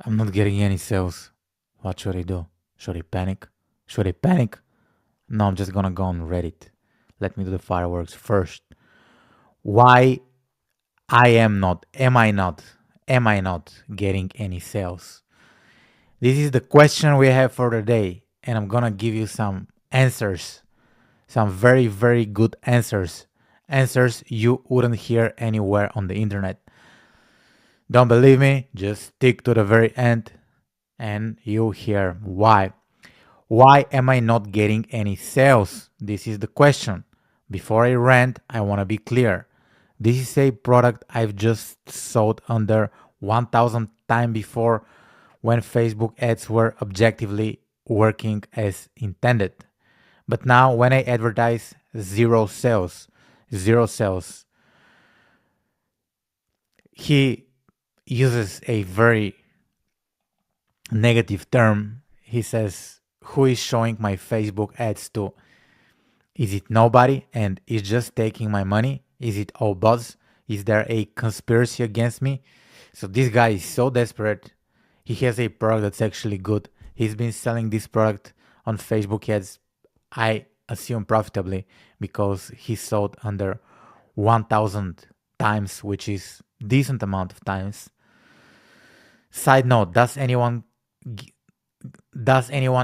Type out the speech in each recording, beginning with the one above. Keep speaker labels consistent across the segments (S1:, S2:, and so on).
S1: I'm not getting any sales. What should I do? Should I panic? Should I panic? No, I'm just gonna go on Reddit. Let me do the fireworks first. Why am I not getting any sales? This is the question we have for the day, and I'm gonna give you some answers, some very, very good answers. Answers you wouldn't hear anywhere on the internet. Don't believe me? Just stick to the very end and you'll hear why. Why am I not getting any sales? This is the question. Before I rant, I want to be clear. This is a product I've just sold under 1000 times before when Facebook ads were objectively working as intended. But now when I advertise, zero sales. Zero sales. He uses a very negative term. He says, who is showing my Facebook ads to? Is it nobody and is just taking my money? Is it all bots? Is there a conspiracy against me? So this guy is so desperate. He has a product that's actually good. He's been selling this product on Facebook ads, I assume profitably, because he sold under 1000 times, which is decent amount of times. Side note, does anyone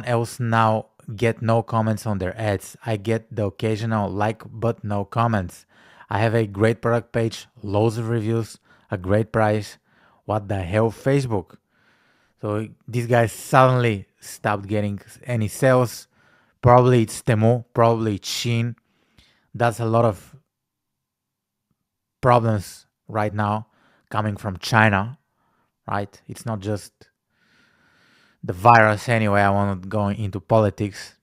S1: else now get no comments on their ads? I get the occasional like but no comments. I have a great product page, loads of reviews, a great price. What the hell, Facebook? So these guys suddenly stopped getting any sales. Probably it's Temu, probably it's Shein. That's a lot of problems right now coming from China, right? It's not just the virus anyway. I won't go into politics.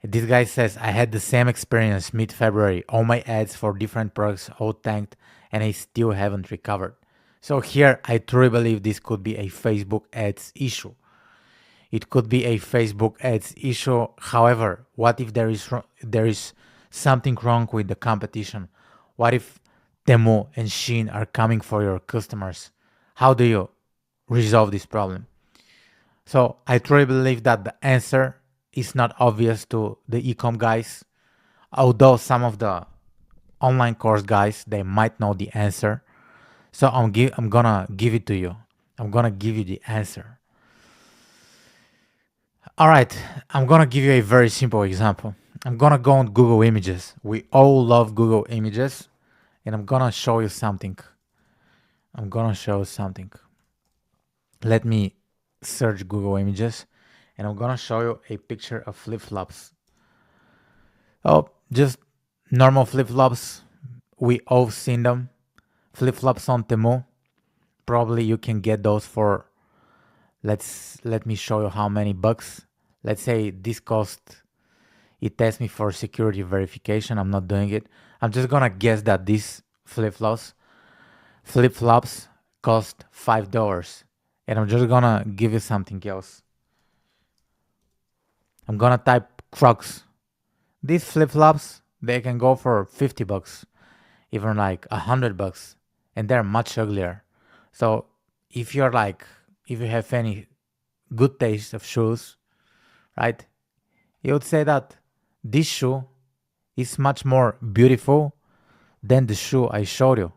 S1: This guy says, I had the same experience mid-February. All my ads for different products all tanked and I still haven't recovered. So here, I truly believe this could be a Facebook ads issue. It could be a Facebook ads issue. However, what if there is something wrong with the competition? What if Temu and Shein are coming for your customers? How do you resolve this problem? So I truly believe that the answer is not obvious to the ecom guys, although some of the online course guys they might know the answer. So I'm gonna give it to you. I'm gonna give you the answer. All right, I'm gonna give you a very simple example. I'm gonna go on Google Images. We all love Google Images, and I'm gonna show you something. Let me search Google Images, and I'm gonna show you a picture of flip-flops. Oh, just normal flip-flops. We all seen them. Flip-flops on Temu. Probably you can get those for, let me show you how many bucks. Let's say this cost, it asked me for security verification. I'm not doing it. I'm just gonna guess that these flip-flops cost $5. And I'm just gonna give you something else. I'm gonna type Crocs. These flip-flops, they can go for 50 bucks, even like $100, and they're much uglier. So if you have any good taste of shoes, right, you would say that this shoe is much more beautiful than the shoe I showed you,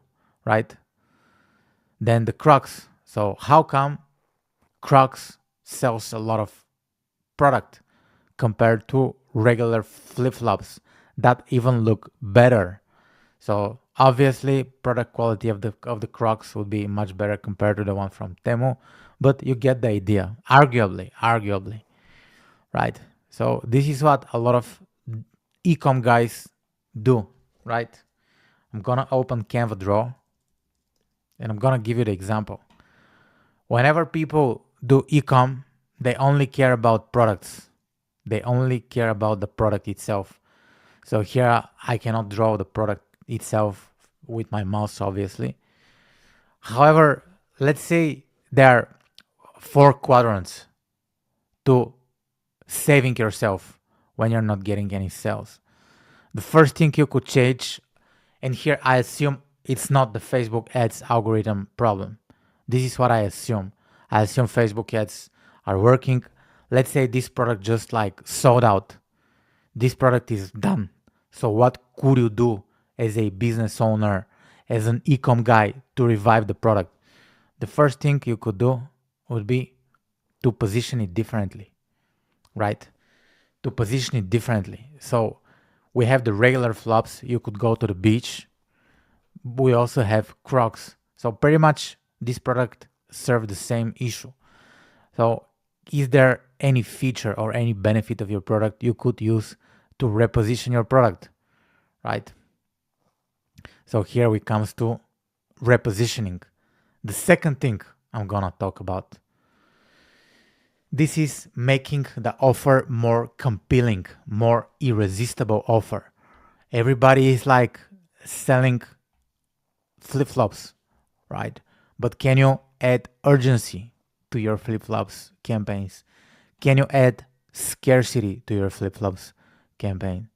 S1: right? Than the Crocs. So how come Crocs sells a lot of product compared to regular flip-flops that even look better? So obviously product quality of the Crocs would be much better compared to the one from Temu, but you get the idea. Arguably, right? So this is what a lot of ecom guys do, right? I'm gonna open Canva Draw and I'm gonna give you the example. Whenever people do ecom, they only care about products. They only care about the product itself. So here I cannot draw the product itself with my mouse, obviously. However, let's say there are 4 quadrants to saving yourself when you're not getting any sales. The first thing you could change, and here I assume it's not the Facebook ads algorithm problem. This is what I assume. I assume Facebook ads are working. Let's say this product just like sold out. This product is done. So what could you do as a business owner, as an e-com guy to revive the product? The first thing you could do would be to position it differently, right? To position it differently. So we have the regular flops. You could go to the beach. We also have Crocs. So pretty much this product serves the same issue. So is there any feature or any benefit of your product you could use to reposition your product, right? So here we comes to repositioning. The second thing I'm gonna talk about. This is making the offer more compelling, more irresistible offer. Everybody is like selling flip-flops, right? But can you add urgency to your flip-flops campaigns? Can you add scarcity to your flip-flops campaign?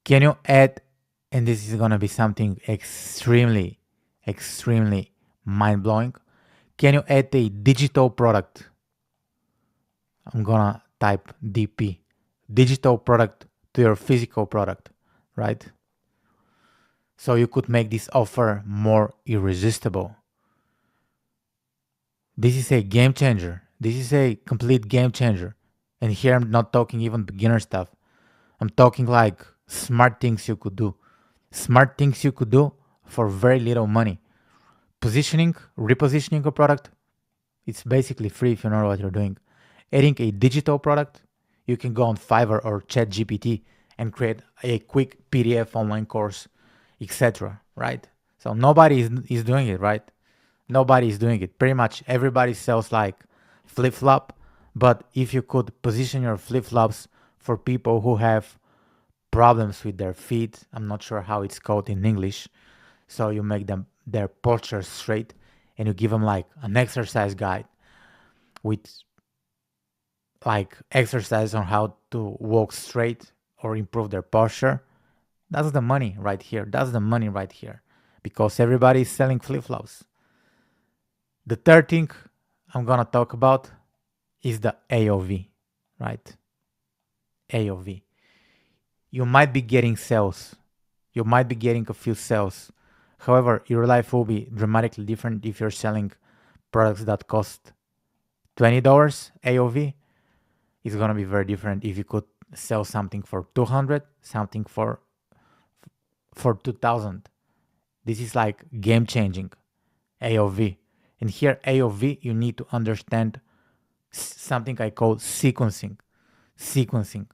S1: Can you add, and this is gonna be something extremely mind-blowing, can you add a digital product? I'm gonna type DP, digital product, to your physical product, right? So you could make this offer more irresistible. This is a game changer. This is a complete game changer. And here I'm not talking even beginner stuff. I'm talking like smart things you could do. Smart things you could do for very little money. Positioning, repositioning a product, it's basically free if you know what you're doing. Adding a digital product, you can go on Fiverr or ChatGPT and create a quick PDF online course, etc. Right? So nobody is doing it, right? Nobody is doing it. Pretty much everybody sells like flip-flop, but if you could position your flip-flops for people who have problems with their feet, I'm not sure how it's called in English, so you make them their posture straight and you give them like an exercise guide with like exercise on how to walk straight or improve their posture. That's the money right here. That's the money right here, because everybody is selling flip-flops. The third thing I'm gonna talk about is the AOV, right? AOV. You might be getting sales. You might be getting a few sales. However, your life will be dramatically different if you're selling products that cost $20 AOV. It's gonna be very different if you could sell something for 200, something for 2000. This is like game changing AOV. And here AOV, you need to understand something I call sequencing. Sequencing.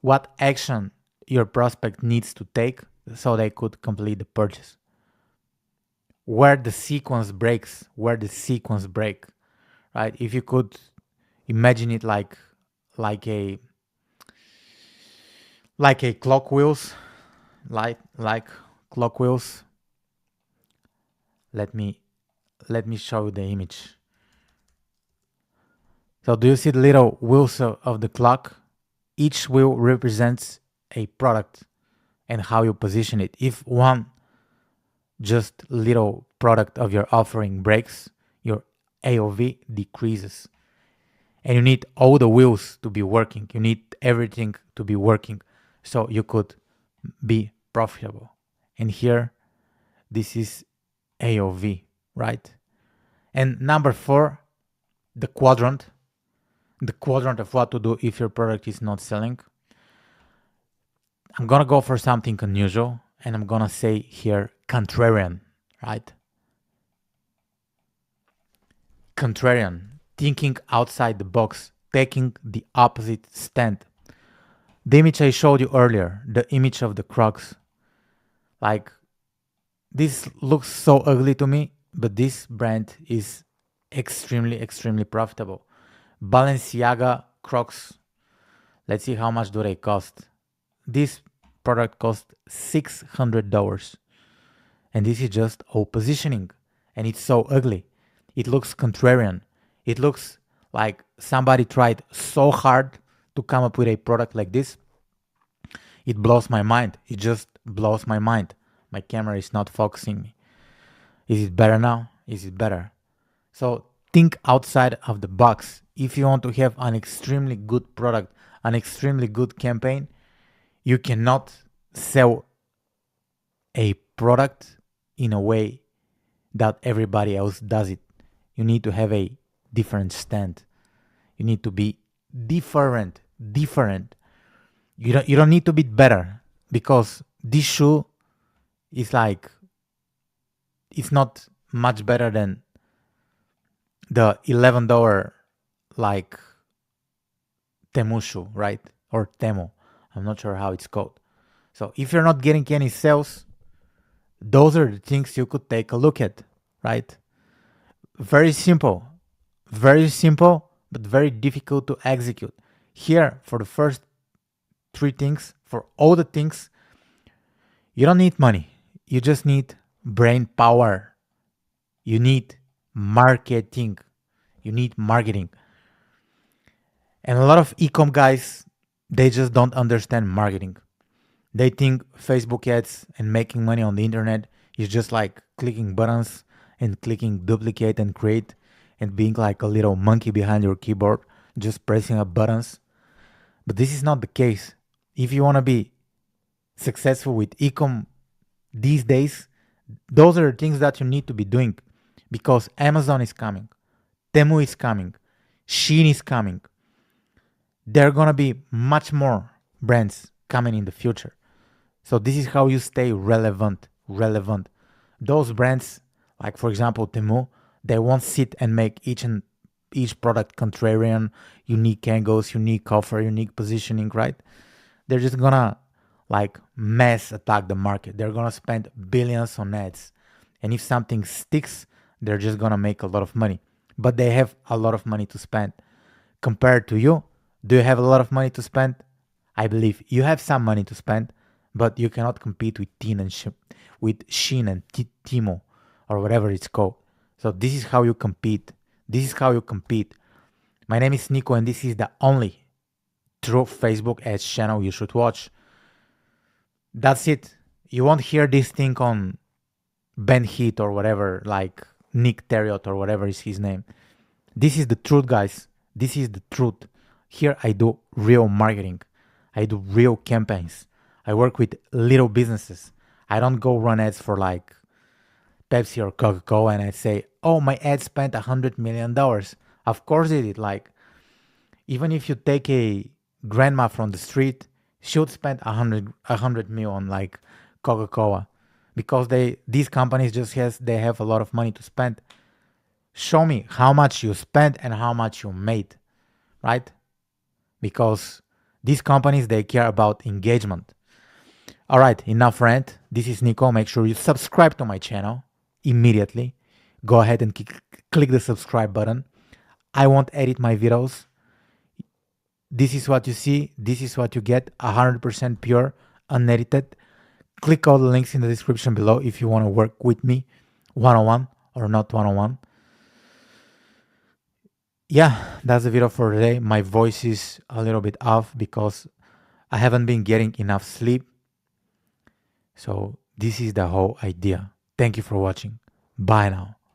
S1: What action your prospect needs to take so they could complete the purchase. Where the sequence breaks, right? If you could imagine it like a clock wheels, like clock wheels. Let me show you the image. So do you see the little wheels of the clock? Each wheel represents a product and how you position it. If one just little product of your offering breaks, your AOV decreases. And you need all the wheels to be working. You need everything to be working so you could be profitable. And here, this is AOV, right? And number 4, the quadrant of what to do if your product is not selling. I'm gonna go for something unusual, and I'm gonna say here contrarian, right? Contrarian, thinking outside the box, taking the opposite stand. The image I showed you earlier, the image of the Crocs, like this looks so ugly to me, but this brand is extremely profitable. Balenciaga Crocs. Let's see how much do they cost. This product costs $600. And this is just all positioning. And it's so ugly. It looks contrarian. It looks like somebody tried so hard to come up with a product like this. It blows my mind. It just blows my mind. My camera is not focusing me. Is it better now? Is it better? So think outside of the box. If you want to have an extremely good product, an extremely good campaign, you cannot sell a product in a way that everybody else does it. You need to have a different stand. You need to be different. You don't need to be better, because this shoe is like, it's not much better than the $11 like Temu shoe, right? Or Temu. I'm not sure how it's called. So if you're not getting any sales, those are the things you could take a look at, right? Very simple, but very difficult to execute. Here, for the first three things, for all the things, you don't need money. You just need brain power. You need marketing. You need marketing. And a lot of e-com guys, they just don't understand marketing. They think Facebook ads and making money on the internet is just like clicking buttons and clicking duplicate and create and being like a little monkey behind your keyboard, just pressing up buttons. But this is not the case. If you want to be successful with e-com these days, those are the things that you need to be doing, because Amazon is coming, Temu is coming, Shein is coming. There are going to be much more brands coming in the future. So this is how you stay relevant. Those brands, like for example Temu, they won't sit and make each product contrarian, unique angles, unique offer, unique positioning, right? They're just gonna like mass attack the market. They're gonna spend billions on ads. And if something sticks, they're just gonna make a lot of money. But they have a lot of money to spend. Compared to you, do you have a lot of money to spend? I believe you have some money to spend, but you cannot compete with Shein and Timo or whatever it's called. So this is how you compete. My name is Niko, and this is the only true Facebook ads channel you should watch. That's it. You won't hear this thing on Ben Heath or whatever, like Nick Terriot or whatever is his name. This is the truth, guys. This is the truth. Here I do real marketing. I do real campaigns. I work with little businesses. I don't go run ads for like Pepsi or Coca-Cola and I say, oh, my ad spent $100 million. Of course it did. Like, even if you take a grandma from the street, she would spend 100 mil on like Coca-Cola, because these companies they have a lot of money to spend. Show me how much you spent and how much you made, right? Because these companies, they care about engagement. All right, enough rant. This is Niko. Make sure you subscribe to my channel immediately. Go ahead and click the subscribe button. I won't edit my videos. This is what you see. This is what you get. 100% pure, unedited. Click all the links in the description below if you want to work with me one-on-one or not one-on-one. Yeah, that's the video for today. My voice is a little bit off because I haven't been getting enough sleep. So this is the whole idea. Thank you for watching. Bye now.